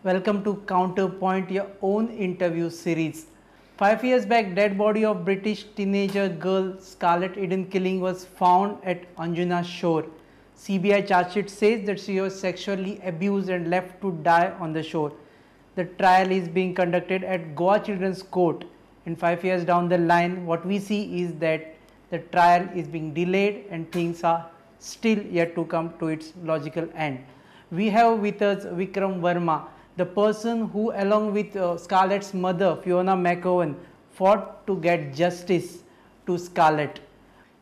Welcome to Counterpoint, your own interview series. 5 years back, dead body of British teenager girl Scarlett Eden killing was found at Anjuna shore. CBI charge sheet says that she was sexually abused and left to die on the shore. The trial is being conducted at Goa Children's Court. And 5 years down the line, what we see is that the trial is being delayed and things are still yet to come to its logical end. We have with us Vikram Verma, the person who along with Scarlett's mother Fiona McGowan fought to get justice to Scarlett.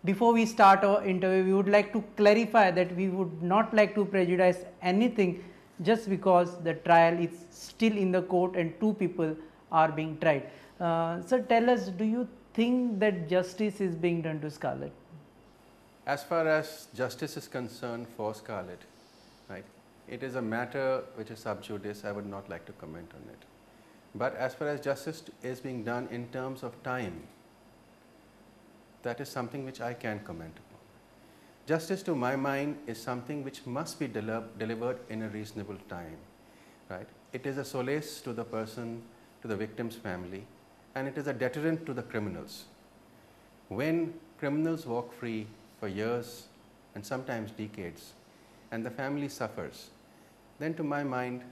Before we start our interview, we would like to clarify that we would not like to prejudice anything just because the trial is still in the court and two people are being tried. So tell us, do you think that justice is being done to Scarlett? As far as justice is concerned for Scarlett, right, it is a matter which is sub judice. I would not like to comment on it. But as far as justice is being done in terms of time, that is something which I can comment upon. Justice to my mind is something which must be delivered in a reasonable time. Right? It is a solace to the person, to the victim's family, and it is a deterrent to the criminals. When criminals walk free for years and sometimes decades, and the family suffers, then to my mind,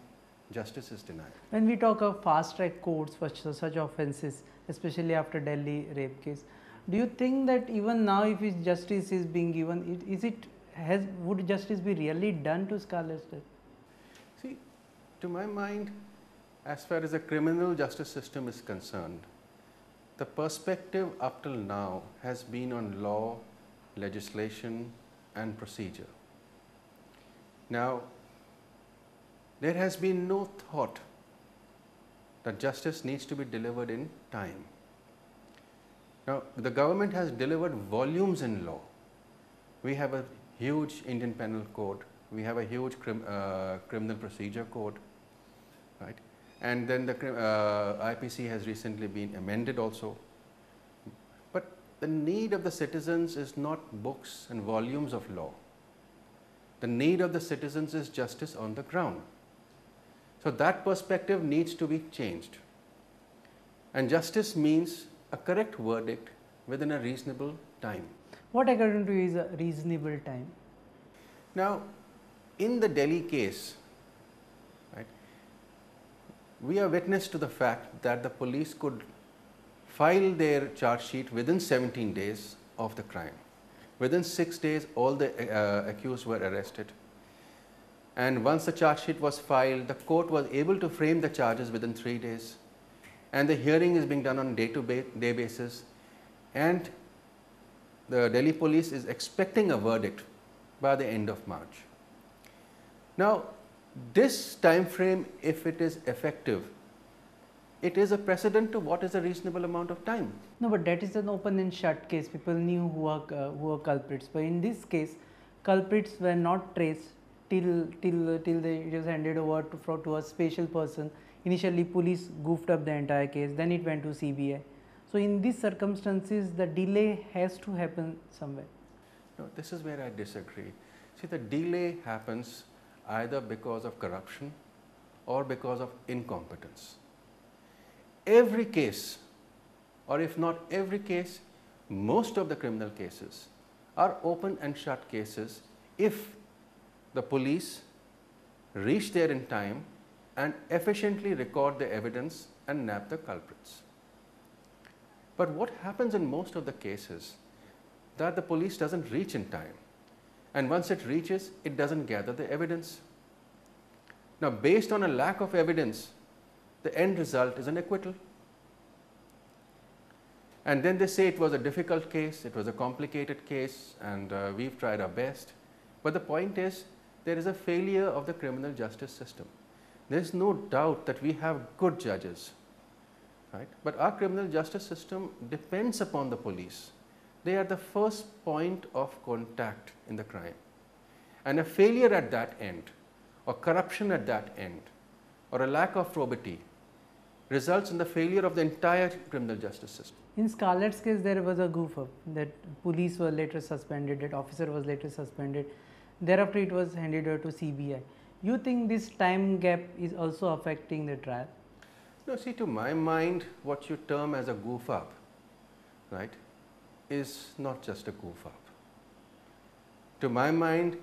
justice is denied. When we talk of fast-track courts for such offences, especially after Delhi rape case, do you think that even now, if justice is being given, would justice be really done to Scarlett's death? See, to my mind, as far as the criminal justice system is concerned, the perspective up till now has been on law, legislation and procedure. Now, there has been no thought that justice needs to be delivered in time. Now, the government has delivered volumes in law. We have a huge Indian Penal Code, we have a huge Criminal Procedure Code, right? And then the IPC has recently been amended also. But the need of the citizens is not books and volumes of law. The need of the citizens is justice on the ground. So that perspective needs to be changed. And justice means a correct verdict within a reasonable time. What according to you is a reasonable time? Now, in the Delhi case, right, we are witness to the fact that the police could file their charge sheet within 17 days of the crime. Within 6 days, all the accused were arrested. And once the charge sheet was filed, the court was able to frame the charges within 3 days. And the hearing is being done on day-to-day basis. And the Delhi police is expecting a verdict by the end of March. Now, this time frame, if it is effective, it is a precedent to what is a reasonable amount of time. No, but that is an open and shut case. People knew who are culprits. But in this case, culprits were not traced till it was handed over to a special person. Initially, police goofed up the entire case. Then it went to CBI. So in these circumstances, the delay has to happen somewhere. No, this is where I disagree. See, the delay happens either because of corruption or because of incompetence. Every case, or if not every case, most of the criminal cases are open and shut cases if the police reach there in time and efficiently record the evidence and nab the culprits. But what happens in most of the cases that the police doesn't reach in time, and once it reaches, it doesn't gather the evidence. Now, based on a lack of evidence, the end result is an acquittal. And then they say it was a difficult case, it was a complicated case, and we've tried our best. But the point is, there is a failure of the criminal justice system. There is no doubt that we have good judges, right? But our criminal justice system depends upon the police. They are the first point of contact in the crime. And a failure at that end, or corruption at that end, or a lack of probity results in the failure of the entire criminal justice system. In Scarlett's case, there was a goof up that police were later suspended, that officer was later suspended. Thereafter, it was handed over to CBI. You think this time gap is also affecting the trial? No, see, to my mind, what you term as a goof up, right, is not just a goof up. To my mind,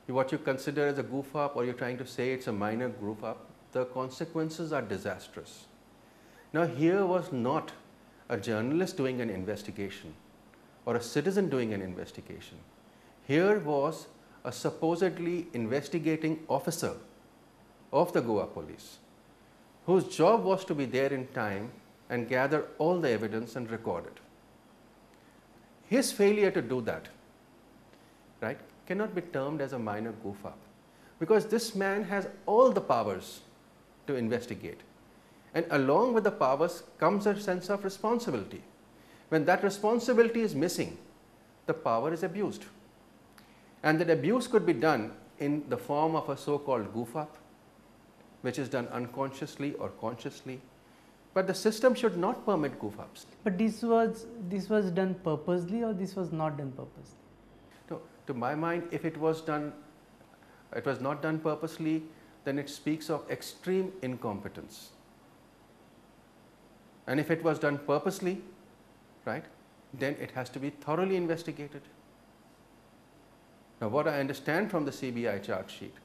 what you consider as a goof up, or you're trying to say it's a minor goof up, the consequences are disastrous. Now, here was not a journalist doing an investigation or a citizen doing an investigation. Here was a supposedly investigating officer of the Goa police, whose job was to be there in time and gather all the evidence and record it. His failure to do that, right, cannot be termed as a minor goof up, because this man has all the powers to investigate, and along with the powers comes a sense of responsibility. When that responsibility is missing, the power is abused, and that abuse could be done in the form of a so-called goof up, which is done unconsciously or consciously, but the system should not permit goof ups. But this was done purposely, or this was not done purposely? No, to my mind, if it was not done purposely, then it speaks of extreme incompetence. And if it was done purposely, right, then it has to be thoroughly investigated. Now, what I understand from the CBI charge sheet,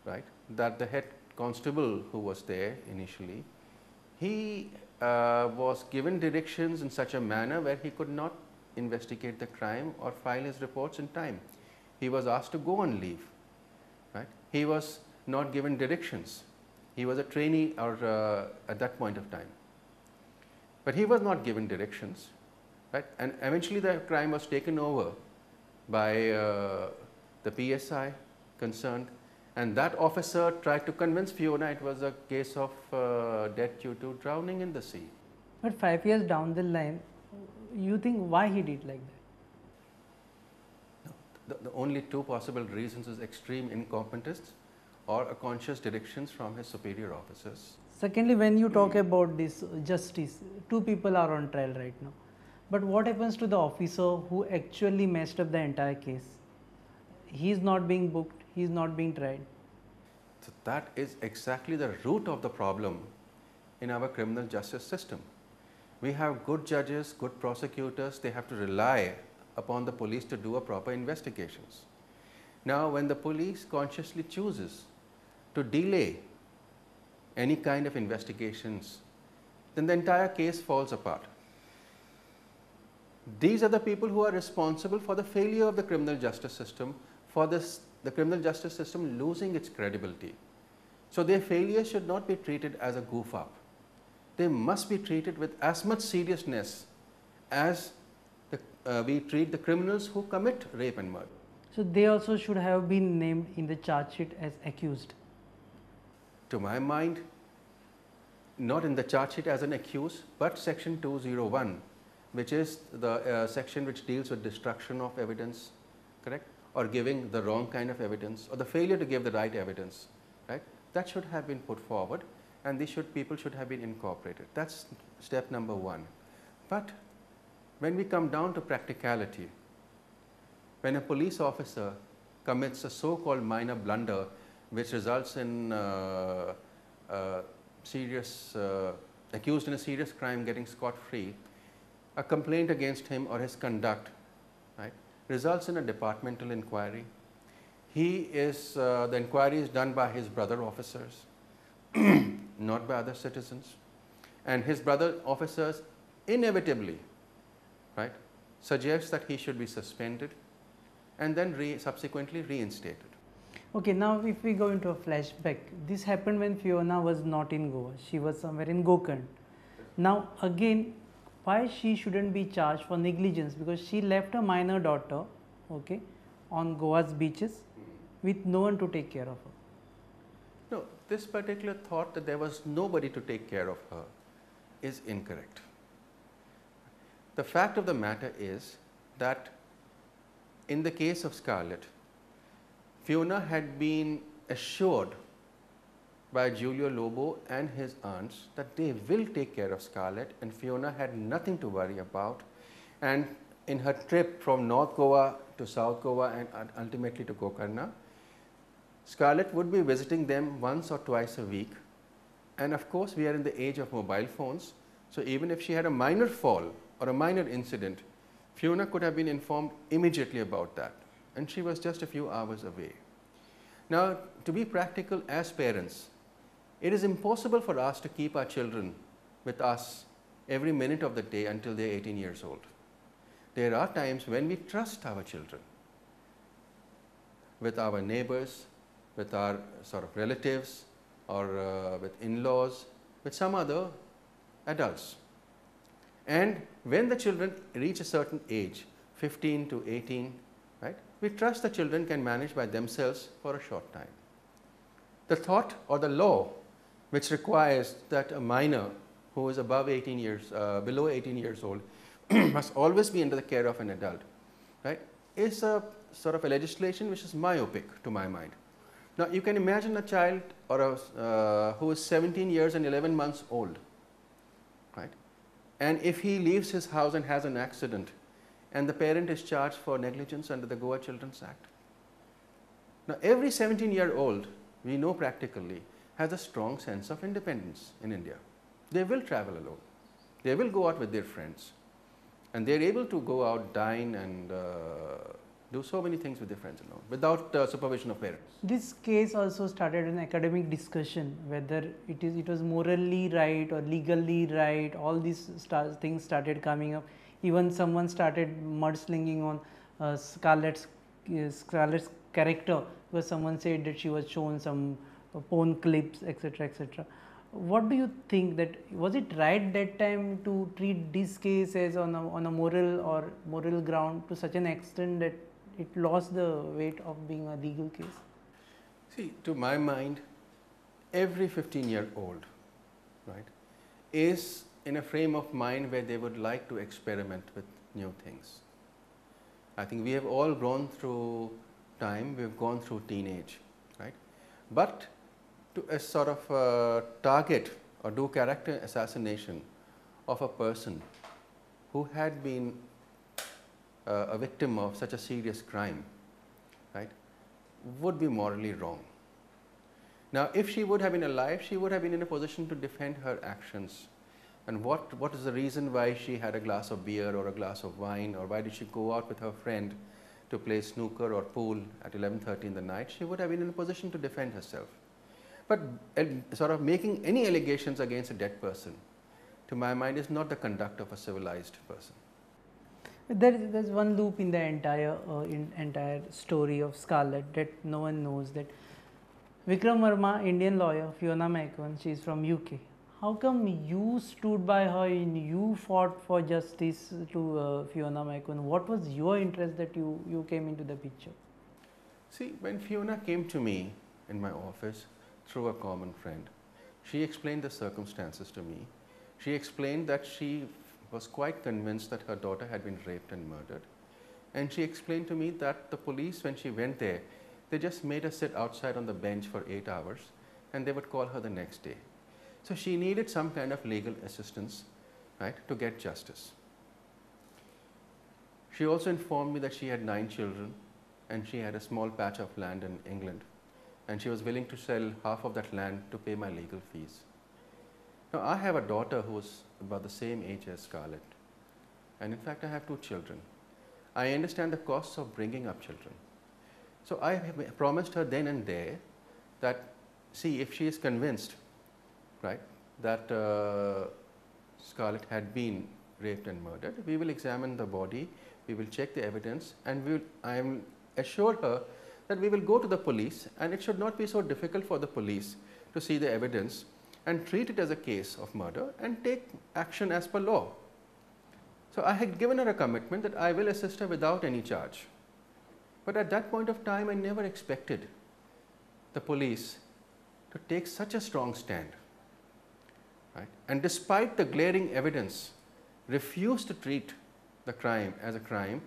right, that the head constable who was there initially, he was given directions in such a manner where he could not investigate the crime or file his reports in time. He was asked to go on leave, right. He was not given directions. He was a trainee or at that point of time, but he was not given directions, right, and eventually the crime was taken over by the PSI concerned, and that officer tried to convince Fiona it was a case of death due to drowning in the sea. But 5 years down the line, you think why he did like that? No, the only two possible reasons is extreme incompetence or a conscious directions from his superior officers. Secondly, when you talk about this justice, two people are on trial right now. But what happens to the officer who actually messed up the entire case? He is not being booked, he is not being tried. So that is exactly the root of the problem in our criminal justice system. We have good judges, good prosecutors, they have to rely upon the police to do a proper investigations. Now, when the police consciously chooses to delay any kind of investigations, then the entire case falls apart. These are the people who are responsible for the failure of the criminal justice system, for the criminal justice system losing its credibility. So their failure should not be treated as a goof up. They must be treated with as much seriousness as we treat the criminals who commit rape and murder. So they also should have been named in the charge sheet as accused. To my mind, not in the charge sheet as an accused, but section 201, which is the section which deals with destruction of evidence, correct, or giving the wrong kind of evidence, or the failure to give the right evidence, right, that should have been put forward, and people should have been incorporated. That's step number one. But when we come down to practicality, when a police officer commits a so-called minor blunder which results in accused in a serious crime getting scot-free, a complaint against him or his conduct, right, results in a departmental inquiry. The inquiry is done by his brother officers, not by other citizens, and his brother officers inevitably, right, suggest that he should be suspended and then subsequently reinstated. Okay, now if we go into a flashback, this happened when Fiona was not in Goa, she was somewhere in Gokarn. Now again, why she shouldn't be charged for negligence? Because she left a minor daughter, okay, on Goa's beaches with no one to take care of her. No, this particular thought that there was nobody to take care of her is incorrect. The fact of the matter is that in the case of Scarlett, Fiona had been assured by Giulio Lobo and his aunts that they will take care of Scarlett, and Fiona had nothing to worry about. And in her trip from North Goa to South Goa and ultimately to Gokarna, Scarlett would be visiting them once or twice a week, and of course we are in the age of mobile phones, so even if she had a minor fall or a minor incident, Fiona could have been informed immediately about that, and she was just a few hours away. Now, to be practical as parents, it is impossible for us to keep our children with us every minute of the day until they are 18 years old. There are times when we trust our children with our neighbors, with our sort of relatives, or with in-laws, with some other adults. And when the children reach a certain age, 15 to 18, right, we trust the children can manage by themselves for a short time. The thought or the law which requires that a minor who is above 18 years, below 18 years old must always be under the care of an adult, right, is a sort of a legislation which is myopic to my mind. Now, you can imagine a child or who is 17 years and 11 months old, right, and if he leaves his house and has an accident, and the parent is charged for negligence under the Goa Children's Act. Now, every 17-year-old, we know practically, has a strong sense of independence in India. They will travel alone. They will go out with their friends. And they are able to go out, dine, and do so many things with their friends alone, without supervision of parents. This case also started an academic discussion whether it was morally right or legally right. All these things started coming up. Even someone started mudslinging on Scarlett's character, because someone said that she was shown some porn clips, etc., etc. What do you think, that was it right that time to treat this case as on a moral ground to such an extent that it lost the weight of being a legal case? See, to my mind, every 15-year-old, right, is in a frame of mind where they would like to experiment with new things. I think we have all gone through time, we have gone through teenage, right, but to a sort of target or do character assassination of a person who had been a victim of such a serious crime, right, would be morally wrong. Now, if she would have been alive, she would have been in a position to defend her actions. And what is the reason why she had a glass of beer or a glass of wine, or why did she go out with her friend to play snooker or pool at 11:30 in the night? She would have been in a position to defend herself. But sort of making any allegations against a dead person, to my mind, is not the conduct of a civilized person. There's one loop in the entire story of Scarlett that no one knows, that Vikram Verma, Indian lawyer, Fiona McEwan, she is from UK. How come you stood by her and you fought for justice to Fiona McEwan? What was your interest that you came into the picture? See, when Fiona came to me in my office through a common friend, she explained the circumstances to me. She explained that she was quite convinced that her daughter had been raped and murdered. And she explained to me that the police, when she went there, they just made her sit outside on the bench for 8 hours and they would call her the next day. So she needed some kind of legal assistance, right, to get justice. She also informed me that she had 9 children and she had a small patch of land in England, and she was willing to sell half of that land to pay my legal fees. Now, I have a daughter who is about the same age as Scarlett, and in fact I have 2 children. I understand the costs of bringing up children. So I have promised her then and there that, see, if she is convinced, right, that Scarlett had been raped and murdered, we will examine the body, we will check the evidence, and I will assure her that we will go to the police, and it should not be so difficult for the police to see the evidence and treat it as a case of murder and take action as per law. So I had given her a commitment that I will assist her without any charge. But at that point of time, I never expected the police to take such a strong stand, right? And despite the glaring evidence, refused to treat the crime as a crime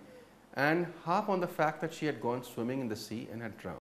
and harp on the fact that she had gone swimming in the sea and had drowned.